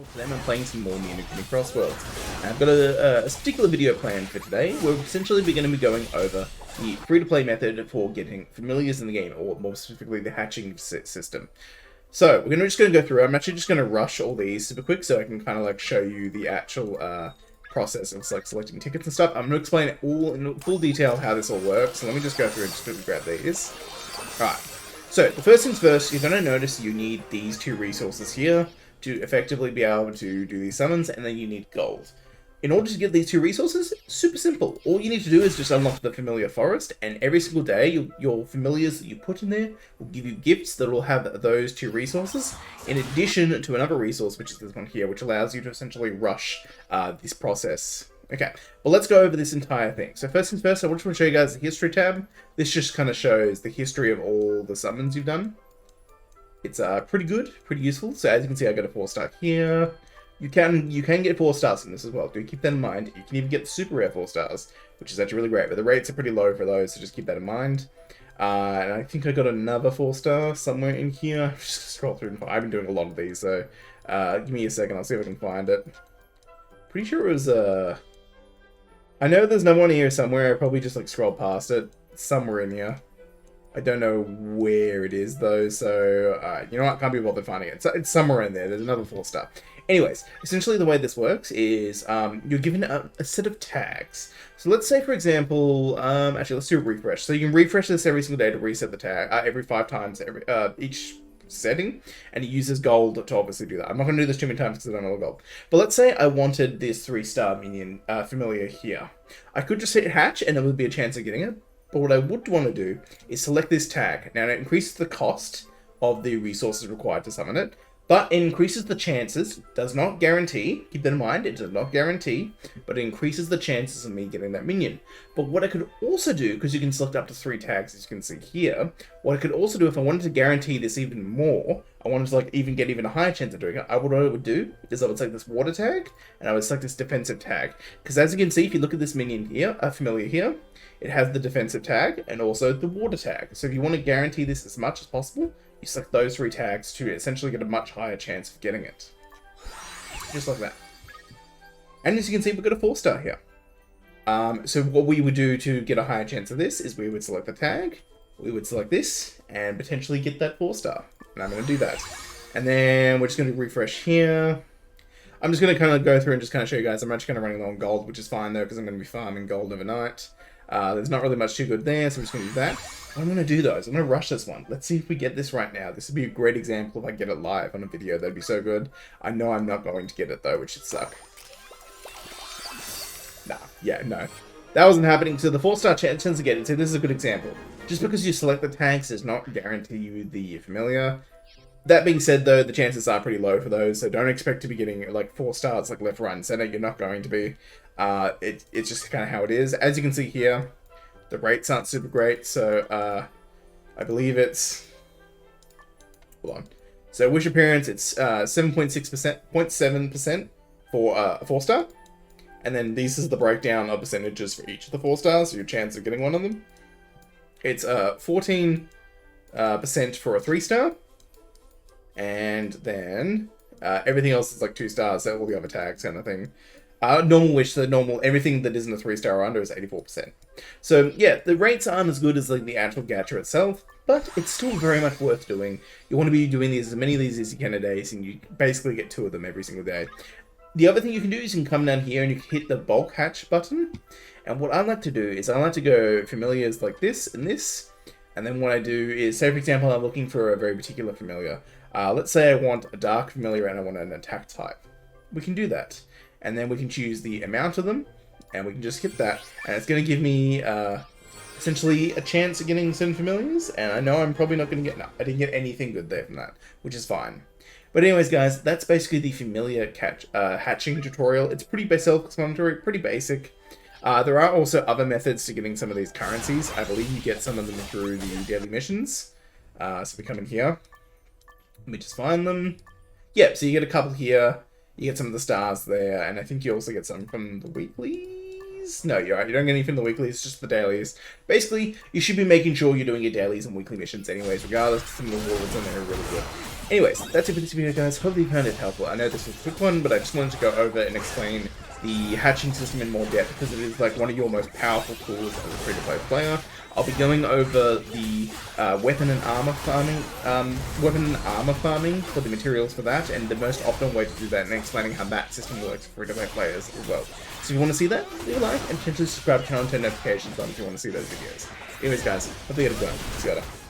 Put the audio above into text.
Today I'm playing some more Kuni Cross Worlds. And I've got a particular video planned for today where essentially we're going to be going over the free-to-play method for getting familiars in the game, or more specifically the hatching system. So we're just going to go through. I'm actually just going to rush all these super quick so I can kind of like show you the actual process of like selecting tickets and stuff. I'm going to explain it all in full detail how this all works. So let me just go through and just quickly grab these. Alright, so the first things first, you're going to notice you need these two resources here to effectively be able to do these summons, and then you need gold. In order to get these two resources, super simple. All you need to do is just unlock the familiar forest, and every single day, your familiars that you put in there will give you gifts that will have those two resources, in addition to another resource, which is this one here, which allows you to essentially rush this process. Okay, well, let's go over this entire thing. So first things first, I just want to show you guys the history tab. This just kind of shows the history of all the summons you've done. It's pretty good, pretty useful. So as you can see, I got a 4-star here. You can get 4 stars in this as well. Do keep that in mind. You can even get super rare 4 stars, which is actually really great. But the rates are pretty low for those, so just keep that in mind. And I think I got another 4-star somewhere in here. Just scroll through and find. I've been doing a lot of these, so give me a second. I'll see if I can find it. Pretty sure it was I know there's another one here somewhere. I probably just like scrolled past it. It's somewhere in here. I don't know where it is though, so you know what? Can't be bothered finding it. It's somewhere in there. There's another 4-star. Anyways, essentially the way this works is you're given a set of tags. So let's say, for example, actually let's do a refresh. So you can refresh this every single day to reset the tag every 5 times each setting, and it uses gold to obviously do that. I'm not going to do this too many times because I don't know gold. But let's say I wanted this 3-star minion familiar here. I could just hit hatch and there would be a chance of getting it. But what I would want to do is select this tag. Now it increases the cost of the resources required to summon it, but it increases the chances, does not guarantee, keep that in mind, it does not guarantee, but it increases the chances of me getting that minion. But what I could also do, because you can select up to 3 tags as you can see here, what I could also do if I wanted to guarantee this even more, I wanted to like get even a higher chance of doing it, what I would do is I would select this water tag, and I would select this defensive tag. Because as you can see, if you look at this minion here, familiar here, it has the defensive tag and also the water tag. So if you want to guarantee this as much as possible, you select those 3 tags to essentially get a much higher chance of getting it. Just like that. And as you can see, we've got a 4-star here. So what we would do to get a higher chance of this is we would select the tag, we would select this, and potentially get that 4-star. And I'm going to do that. And then we're just going to refresh here. I'm just going to kind of go through and just kind of show you guys. I'm actually kind of running low on gold, which is fine though, because I'm going to be farming gold overnight. There's not really much too good there, so I'm just going to do that. What I'm going to do though is I'm going to rush this one. Let's see if we get this right now. This would be a great example if I get it live on a video. That'd be so good. I know I'm not going to get it though, which should suck. Nah, yeah, no. That wasn't happening. So the 4-star chance to get it. So this is a good example. Just because you select the tags does not guarantee you the familiar. That being said though, the chances are pretty low for those, so don't expect to be getting like 4 stars like left, right, and center. You're not going to be. It's just kind of how it is. As you can see here, the rates aren't super great, so I believe it's... Hold on. So wish appearance, it's 7.6%, 0.7% for a 4-star. And then this is the breakdown of percentages for each of the 4 stars, so your chance of getting one of them. It's 14% for a 3-star. And then everything else is like 2 stars, so all the other tags kind of thing. Normal wish, so normal, everything that isn't a 3-star or under is 84%. So yeah, the rates aren't as good as like the actual gacha itself, but it's still very much worth doing. You want to be doing these, as many of these as you can a day, and you basically get 2 of them every single day. The other thing you can do is you can come down here and you can hit the bulk hatch button. And what I like to do is I like to go familiars like this and this. And then what I do is, say for example, I'm looking for a very particular familiar. Let's say I want a dark familiar and I want an attack type. We can do that. And then we can choose the amount of them, and we can just hit that. And it's going to give me essentially a chance of getting some familiars. And I know I'm probably not going to get, no, I didn't get anything good there from that, which is fine. But anyways, guys, that's basically the familiar hatching tutorial. It's pretty self-explanatory, pretty basic. There are also other methods to getting some of these currencies. I believe you get some of them through the daily missions. So we come in here. Let me just find them. Yep, so you get a couple here. You get some of the stars there, and I think you also get some from the weeklies. No, you're right. You don't get any from the weeklies, just the dailies. Basically, you should be making sure you're doing your dailies and weekly missions anyways, regardless. Some of the rewards on there are really good. Anyways, that's it for this video, guys. Hopefully you found it helpful. I know this was a quick one, but I just wanted to go over and explain the hatching system in more depth because it is like one of your most powerful tools as a free-to-play player. I'll be going over the weapon and armor farming for the materials for that, and the most optimal way to do that, and explaining how that system works for free-to-play players as well. So if you want to see that, leave a like and potentially subscribe to the channel and turn notifications on if you want to see those videos. Anyways, guys, hope you had a good one. See you later.